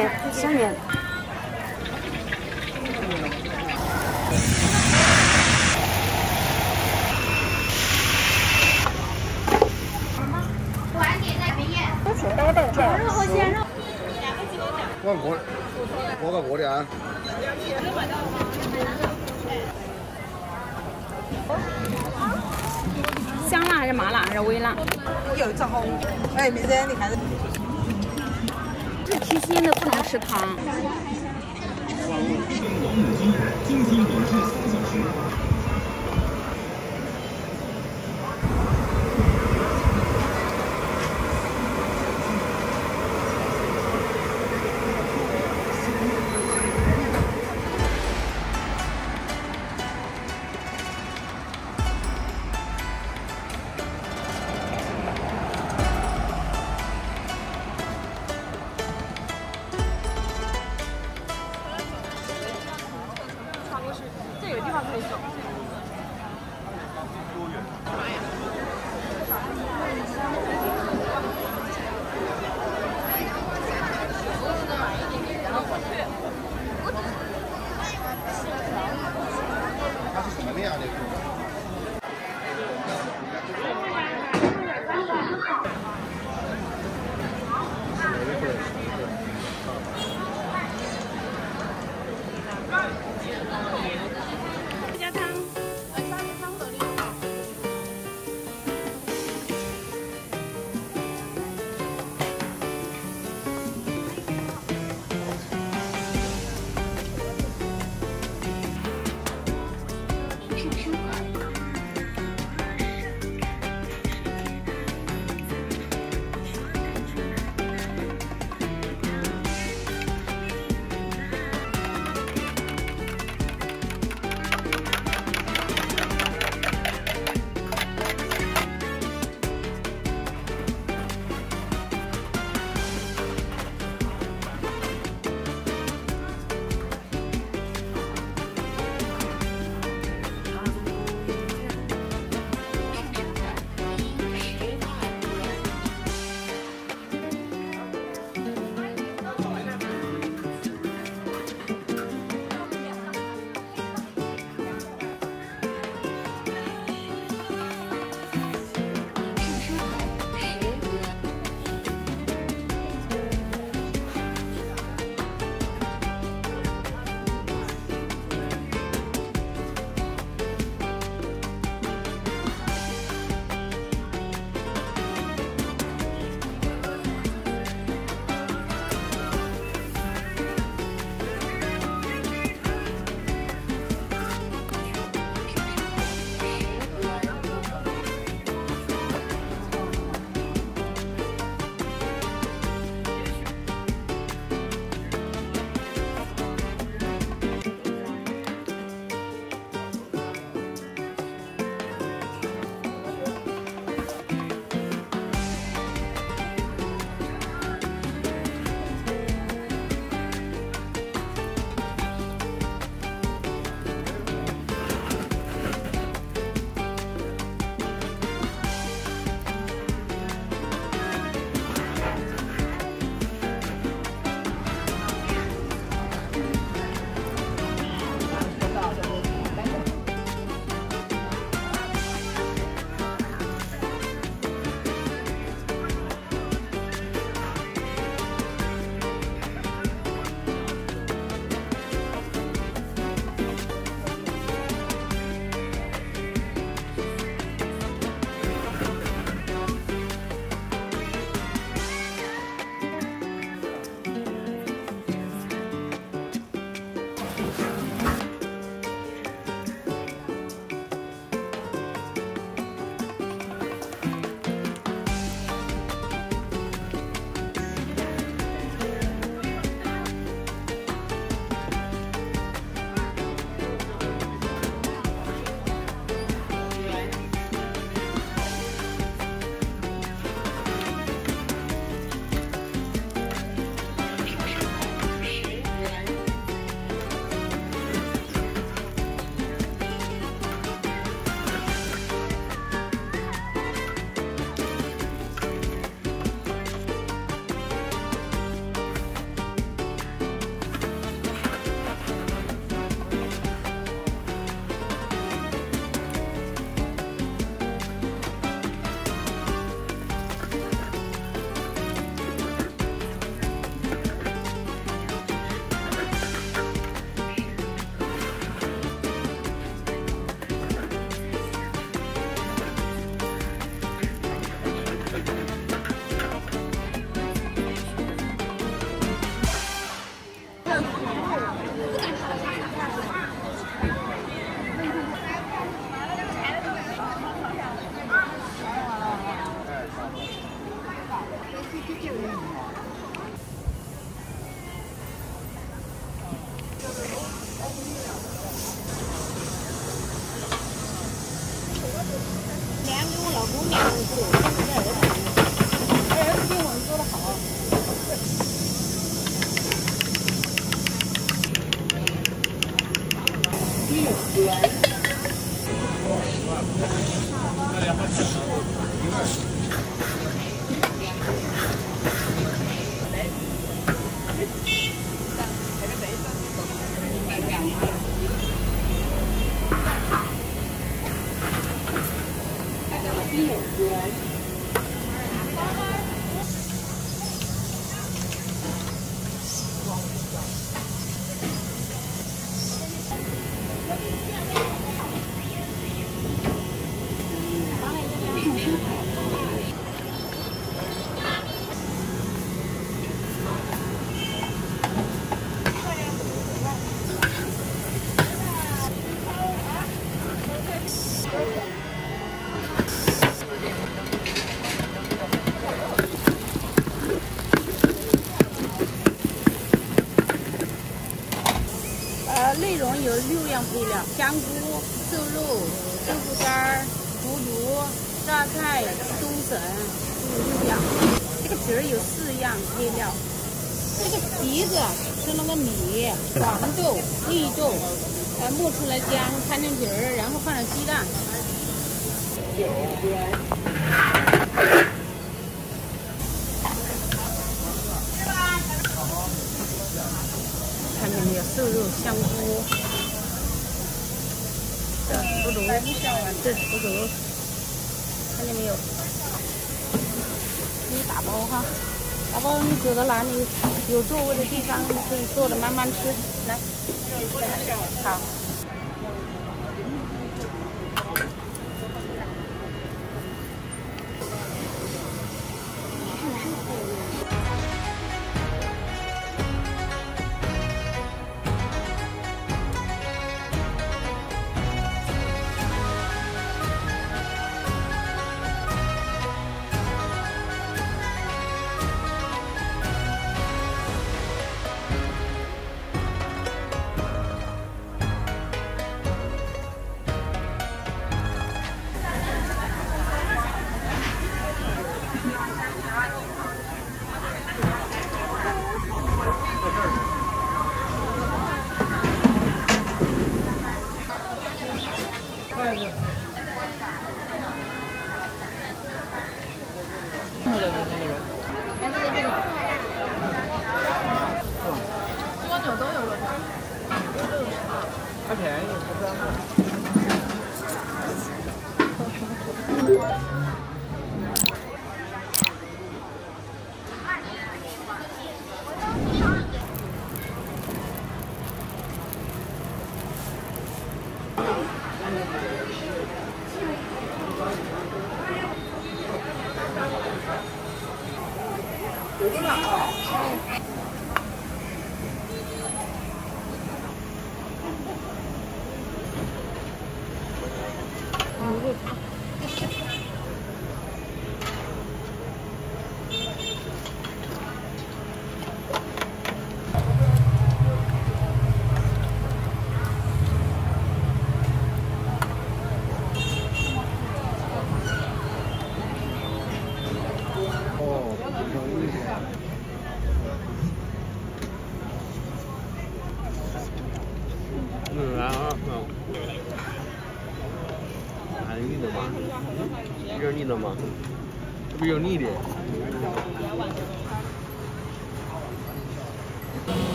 面，小面。都清淡的，鲜肉和鲜肉。我个锅的啊。香辣还是麻辣还是微辣？有正好，哎，妹子，你看。是提心的，不能吃汤。网络新闻王母鸡，今天免治4小时。这有地方可以走。它是什么面啊？那个？加汤。是10块。内容有6样配料：香菇、瘦肉、豆腐干、腐竹、榨菜、冬笋，6样。这个皮儿有4样配料。这个皮子是那个米、黄豆、绿豆，磨出来浆，摊成皮儿，然后放点鸡蛋。看见没有？瘦肉、香菇，这腐竹，这腐竹，看见没有？一大包哈，大包你走到哪里有座位的地方，你可以坐着慢慢吃。来，好。太便宜，不知道。还有腻的吗？有点腻了吗？这不有腻的？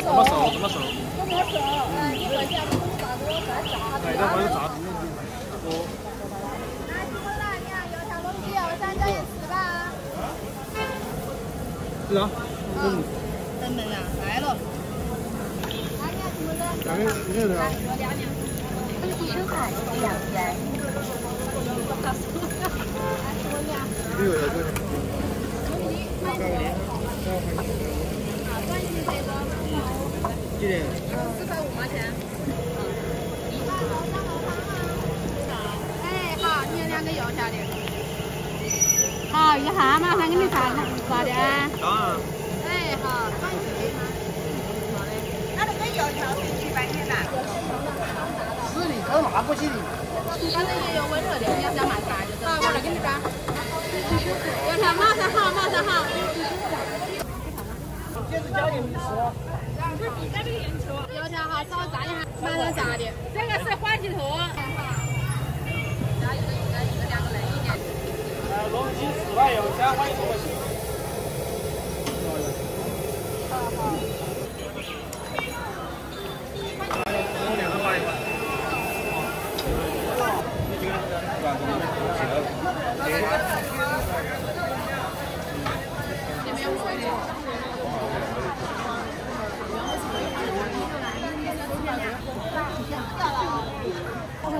怎么手？怎么手？一块钱不是啥子，对，那好像啥？油条东西，我3角也10吧。是啊。等等呀，来了。2个，2个的啊。收款2元。几点？4.5毛钱。哎，好，你有2个油条的。好，一下马上给你发的。啊。哎，好。那这个油条是7块钱的。是的，这拿不起的。反正也有温热的，你要想买啥就好，我来给你干。油条马上好，马上好。这是交给你吃。油条好，稍微炸一下，马上炸的。这个是花鸡头。加一个2个人一点。龙筋4块油，加花鸡头。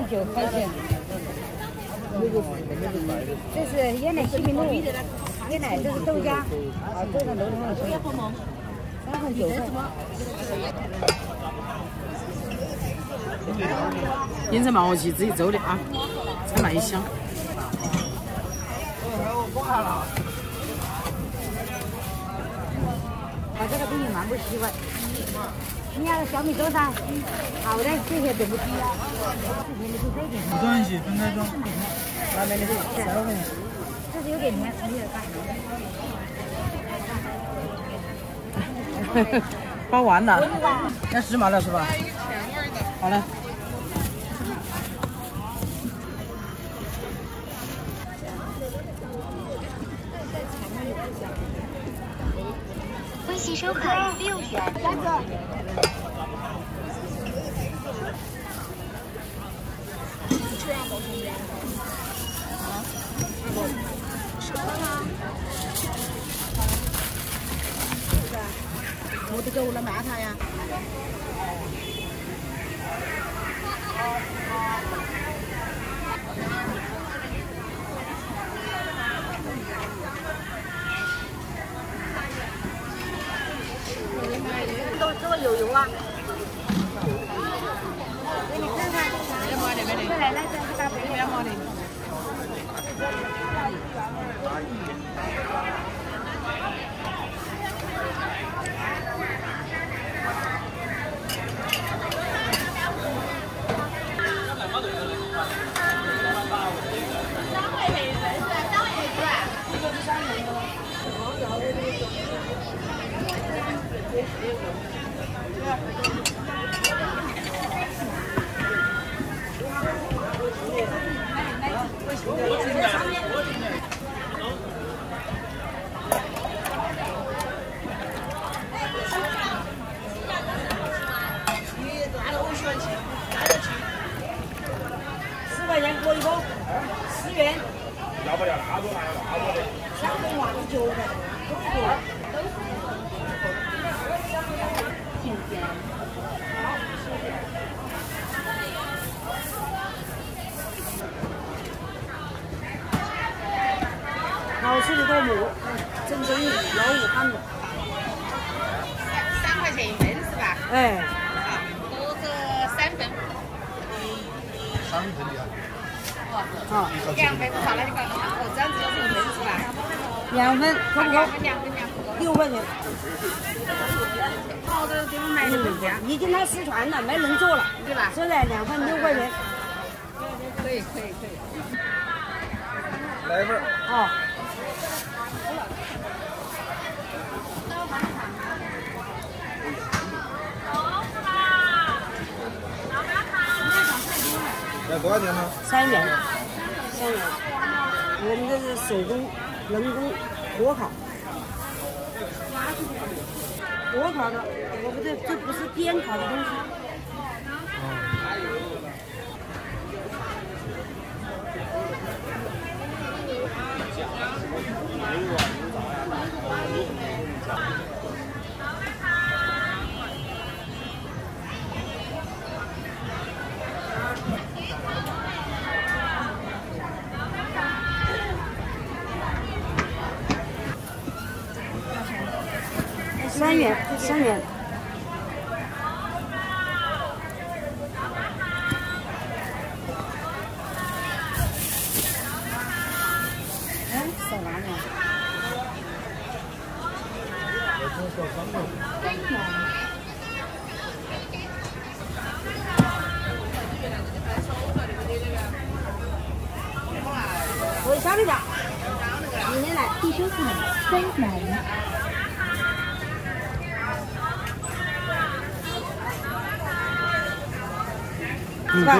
9块钱，这是椰奶西米露，椰奶这是豆浆，啊，这个楼上的水，3份9份。盐城毛鸡自己做的啊，才卖香。这个东西蛮不习惯。你要小米多少？好的，这些都不低啊。不装一起分开装。外面的是2块钱。这是有点甜，你也看。包完了，要10毛了是吧？好嘞。微信收款6元。我这个我来骂他呀。这个有油啊。给你看看。来，这是大杯2毛的。4块钱锅一包，10元。要不要拿多拿多的3份哇，9块，都多。好吃的豆腐，正宗的老武汉的。3块钱1份是吧？哎。多个3份。3份的啊。好。2份好了，你看，哦，这样子就是1份是吧2份，可不可？6块钱。好多地方买的不一样，已经它失传了，没人做了，对吧？现在2份6块钱。可以。来一份。好。要多少钱呢？3元。我们这是手工、人工火烤。火烤的，我不对，这不是边烤的东西。下面。哎，扫哪里？我下面的，明天来。必收款3元。是吧？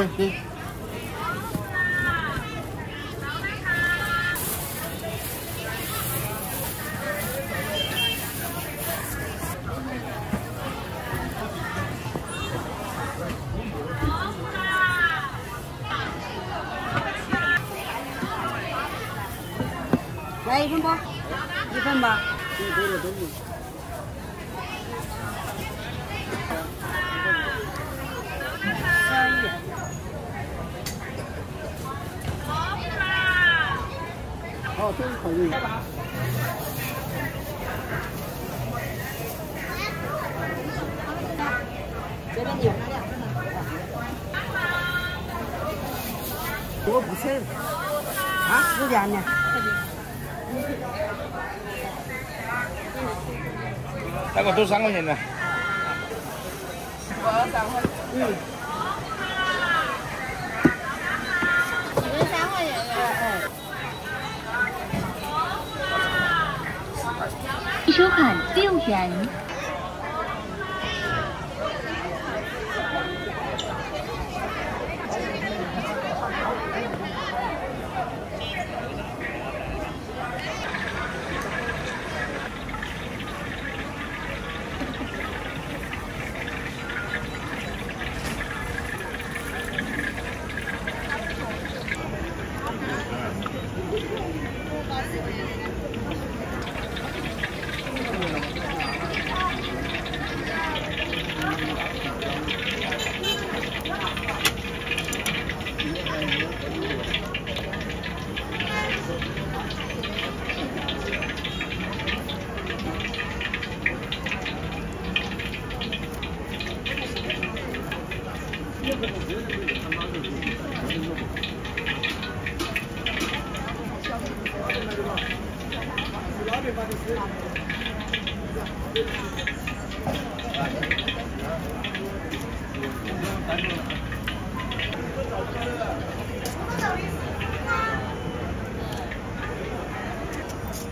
来1份不？1份吧。3元。好，这可以。这边有。我不吃。啊？是这样的。那个都3块钱的。我3块。你们3块钱的。必收款6元。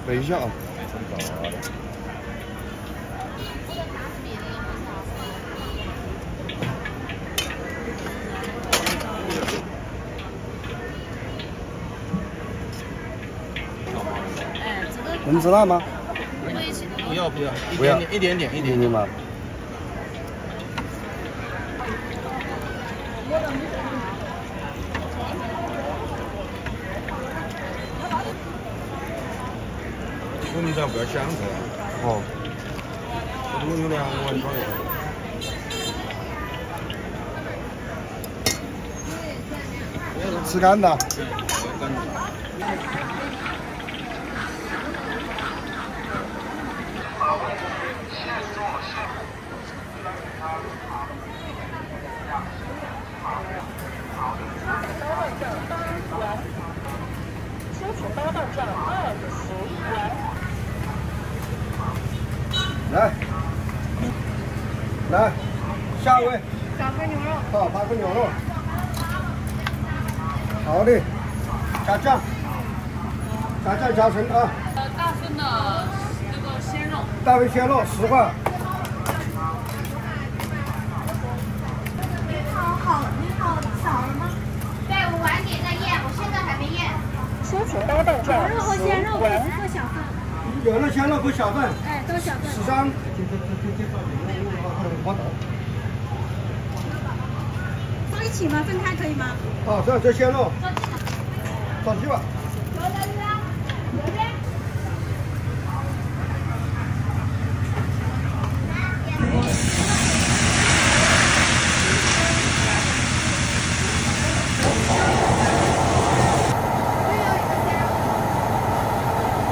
等一下啊。能吃辣吗？不要，一点点吗？我们这样不要香头。哦。我有2碗左右。吃干的。来，下一位。8份牛肉。好，8份牛肉。好的，加酱，加成啊。大份的那个鲜肉。大份鲜肉10块。你好，扫了吗？对，我晚点再验，我现在还没验。收钱搭档价。牛肉和鲜肉，各小份。有的鲜肉和小份。哎，都小份。13。放一起吗？分开可以吗？好，这鲜肉。手机吧。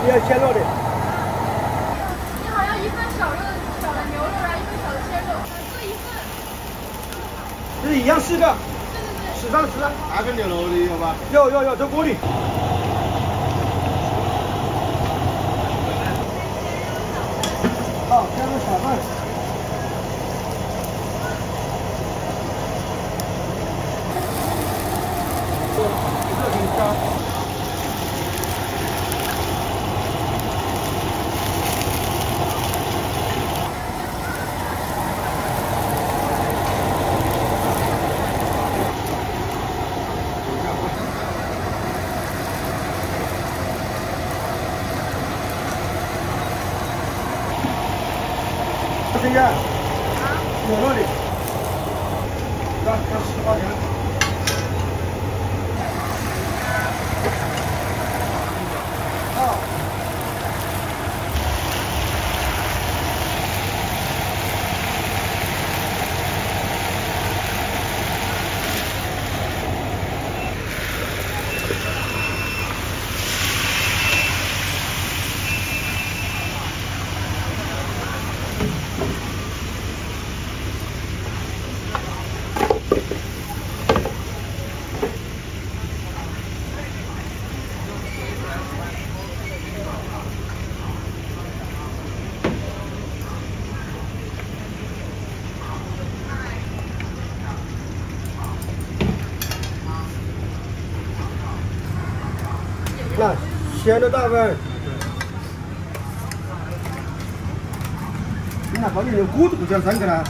要鲜肉的。你好，要1份小的牛肉。这是一样4个，10上10。大份牛肉的有吧？有，这锅里。好，加个小饭。这给你加。这个牛肉的，这10块钱。好。那咸的大份，你那包里面锅子不叫3个呢？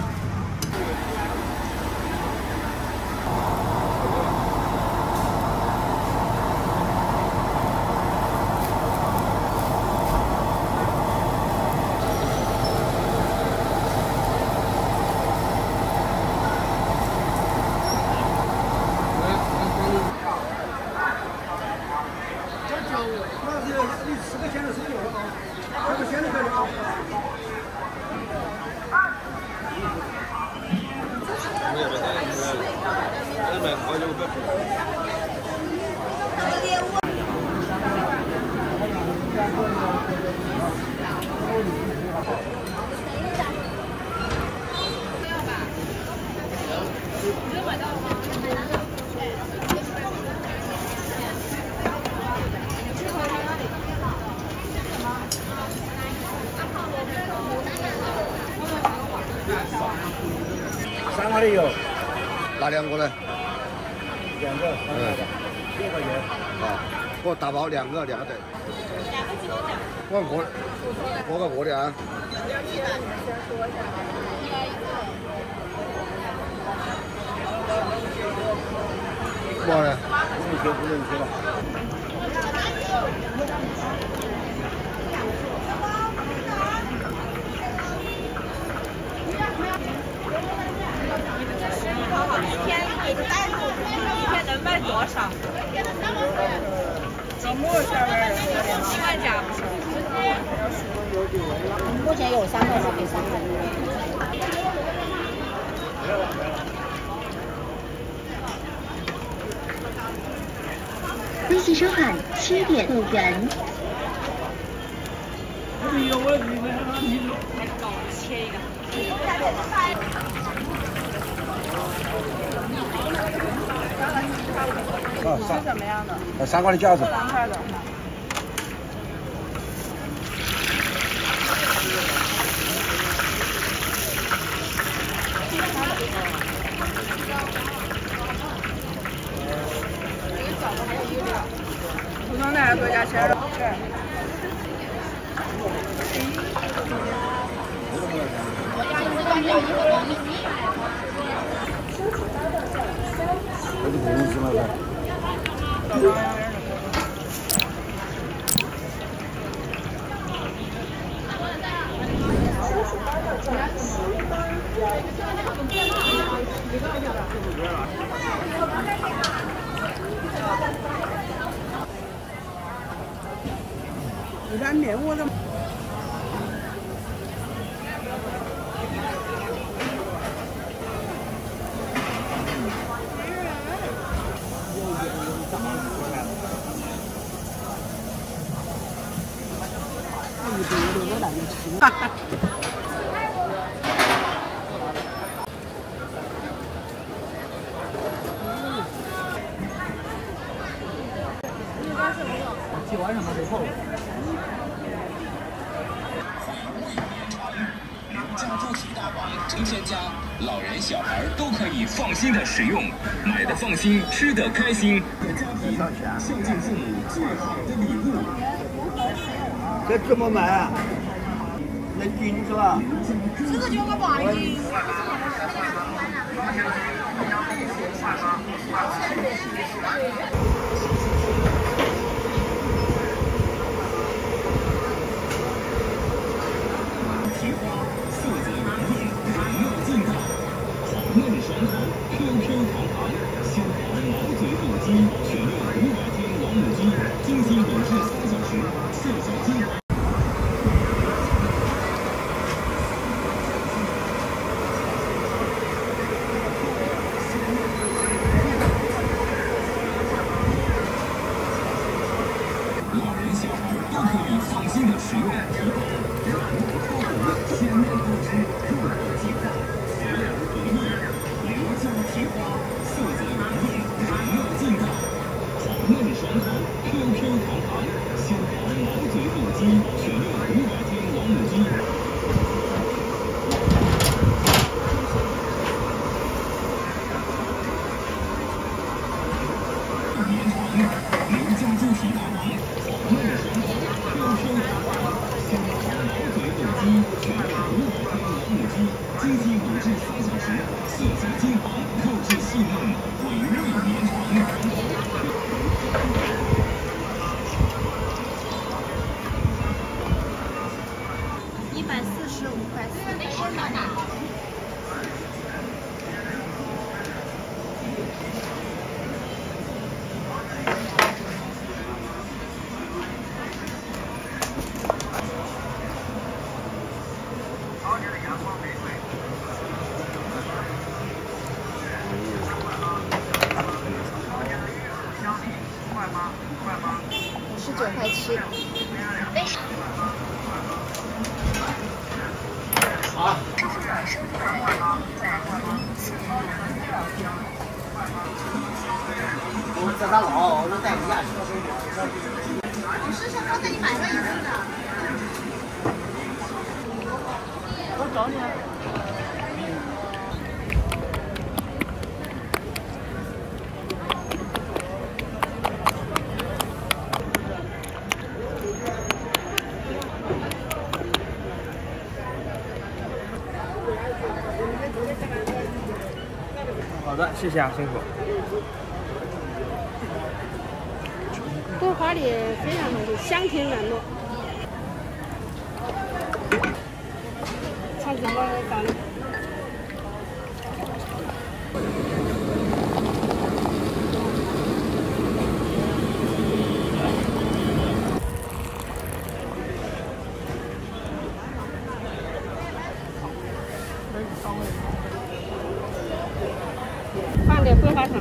你10个咸的是有了啊，10个咸的可以啊。3块的有，拿2个呢？2个，6块钱。啊，给我大包2个对。我个锅的啊。哇嘞，不能吃了。一天能卖多少？周末下班7万价不是？目前有3个还给3个。微信收看7点5人。切一个。是什么样的？3块的饺子。3块的。普通的多加钱。对。这是不能吃了噻。燃面我的。哈哈。晚上嘛最厚。家猪蹄大王成千家，老人小孩都可以放心的使用，买的放心，吃的开心。家庭孝敬父母最好的礼物。这怎么买啊？能均是吧？这个就个8斤。蹄花色泽圆润，软糯劲道，黄嫩爽口，Q Q 弹弹，鲜黄毛嘴母鸡，全用500天老母鸡，精心卤制3小时，色泽金黄。老人小孩都可以放心的食用蹄花，软糯脱骨，鲜嫩多汁，入口即化，肥而不腻。刘家蹄花，色泽圆润，软糯劲道，黄嫩爽口，Q Q 弹弹，鲜黄毛嘴母鸡，全用500天老母鸡。绵长，刘家猪蹄大王，黄嫩爽口，Q Q 弹弹，鲜黄毛嘴母鸡，全用500天老母鸡，精心卤制3小时，色泽金黄，肉质细嫩，尾味绵长。145块4。59块7。好。我在他老，我就带你下去。我是说刚才你买了一次的。我找你啊。好的，谢谢啊，辛苦。桂花梨非常好吃，香甜软糯。超级棒的饭。放点桂花糖。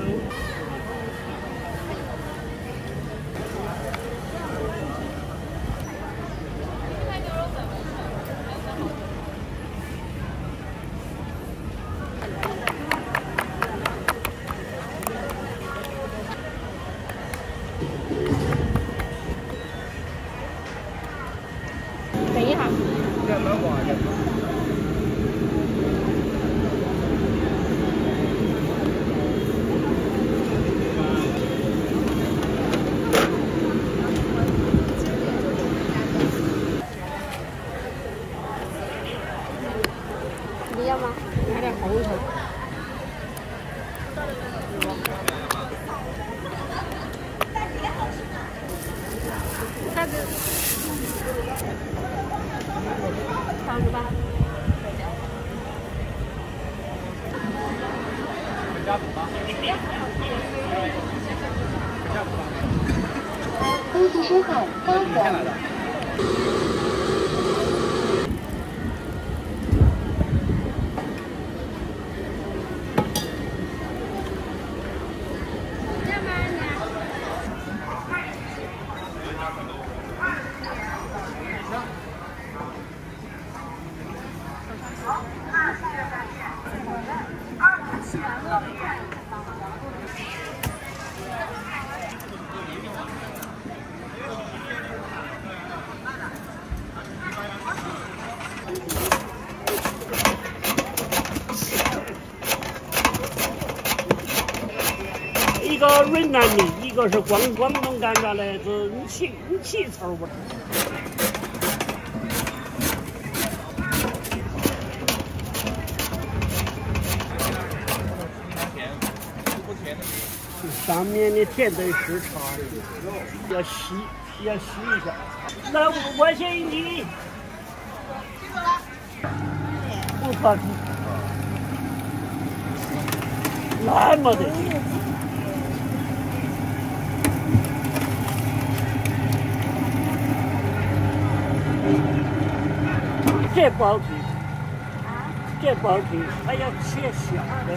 等一下。这蛮广的。你要吗？来点红橙。下次放着吧。登记之后发送。个云南的，一个是广东甘蔗的，是起臭味。上面的甜对是差的，要吸一下。来5块钱一斤，5块钱，那么的。这不好吃，这不好吃，还要切小的。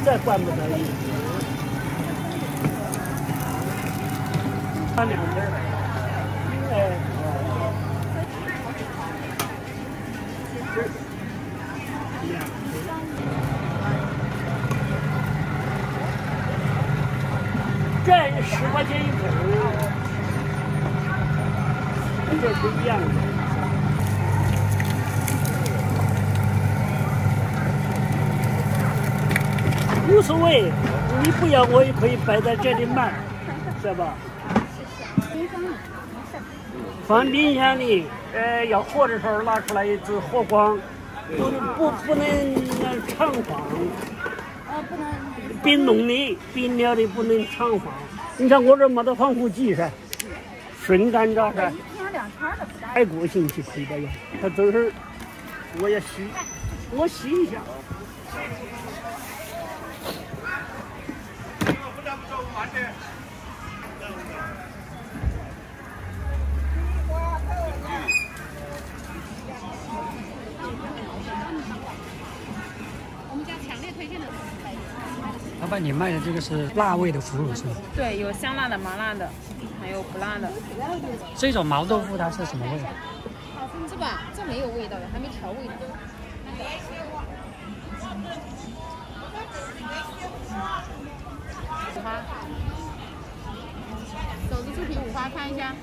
再灌不得一只，它2根儿，哎，这10块钱一根儿，这是一样的。无所谓，你不要我也可以摆在这里卖，是吧？放冰箱里，要活的时候拿出来一直活光，不能常放。不能。冰冻的、冰了的不能常放。你看我这没得防腐剂噻，纯甘蔗噻，再过星期可以的呀。它这是我也洗，我洗一下。老板，你卖的这个是辣味的腐乳是吗？对，有香辣的、麻辣的，还有不辣的。这种毛豆腐它是什么味？这吧，这没有味道的，还没调味呢。5花，手指猪皮5花，看一下。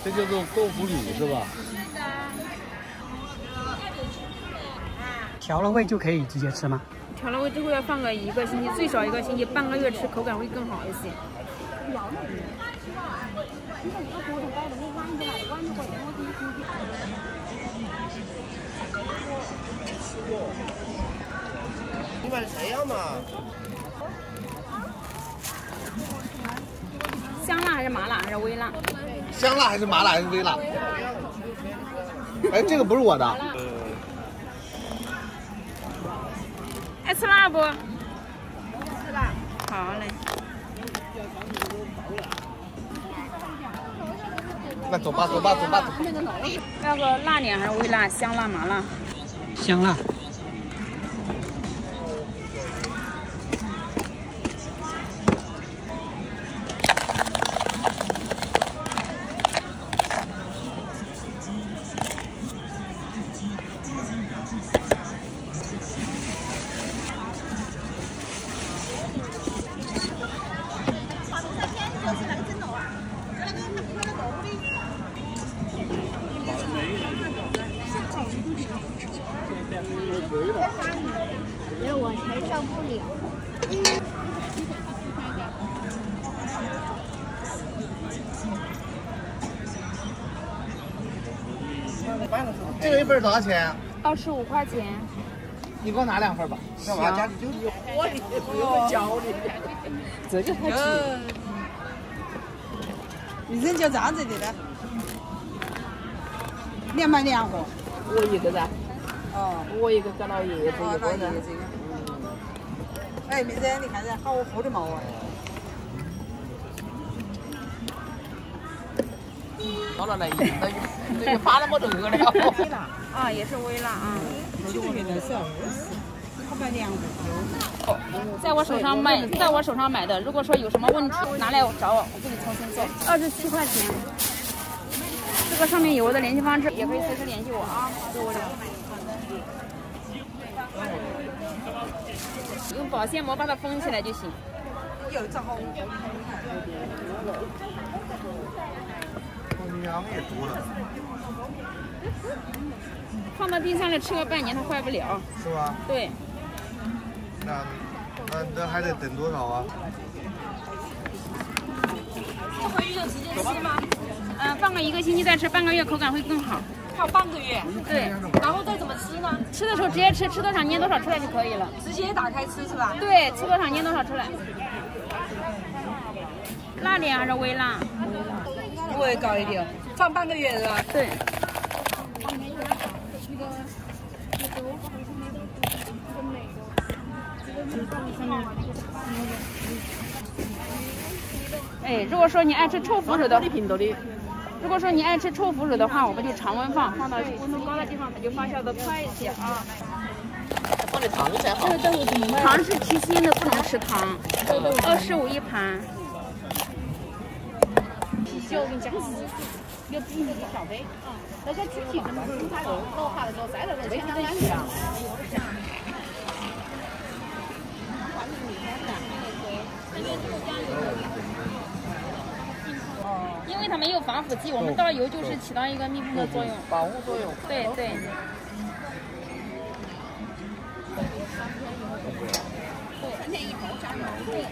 这叫做豆腐乳是吧？调了味就可以直接吃吗？调了味之后要放个1个星期，最少1个星期，半个月吃口感会更好一些。你买谁样嘛？香辣还是麻辣还是微辣？香辣还是麻辣还是微辣？哎，这个不是我的。爱吃辣不？吃辣。好嘞。那走吧，走吧，走吧。要个辣点还是微辣？香辣、麻辣？香辣。我承受不了。这个一份多少钱？25块钱。你给我拿2份吧。干嘛？家里就有活的，不用教你。这就好吃。你人就这样子的呢？2买2盒。我一个噻。哦。我一个给老爷子一个噻。哎，妹子，你看这好厚的毛啊！到了来硬的，这个发那么热了。微辣啊，也是微辣啊。这个原来是2盒。在我手上买的，如果说有什么问题，拿来找我，我给你重新做。27块钱。这个上面有我的联系方式，也可以随时联系我啊。用保鲜膜把它封起来就行。有这好。营养也多了。放到冰箱里吃个半年它坏不了。是吧？对。那还得等多少啊？这回去就直接吃吗？放个1个星期再吃，半个月口感会更好。放半个月。对。然后再怎么吃呢？吃的时候直接吃，吃多少捏多少出来就可以了。直接打开吃是吧？对，吃多少捏多少出来。辣点还是微辣？味高一点，放半个月是吧？对。哎，如果说你爱吃臭腐乳的，如果说你爱吃臭腐乳的话，我们就常温放到温度高的地方，它就发酵的快一些啊。放点糖才好。糖是提鲜的，不能吃糖。25一盘。就我给你讲，有比你小杯啊，那些具体怎么生产的，老化的时候再来为啥来呀？因为它没有防腐剂，我们倒油就是起到一个密封的作用，保护作用。对对。对，3天1包加油。对。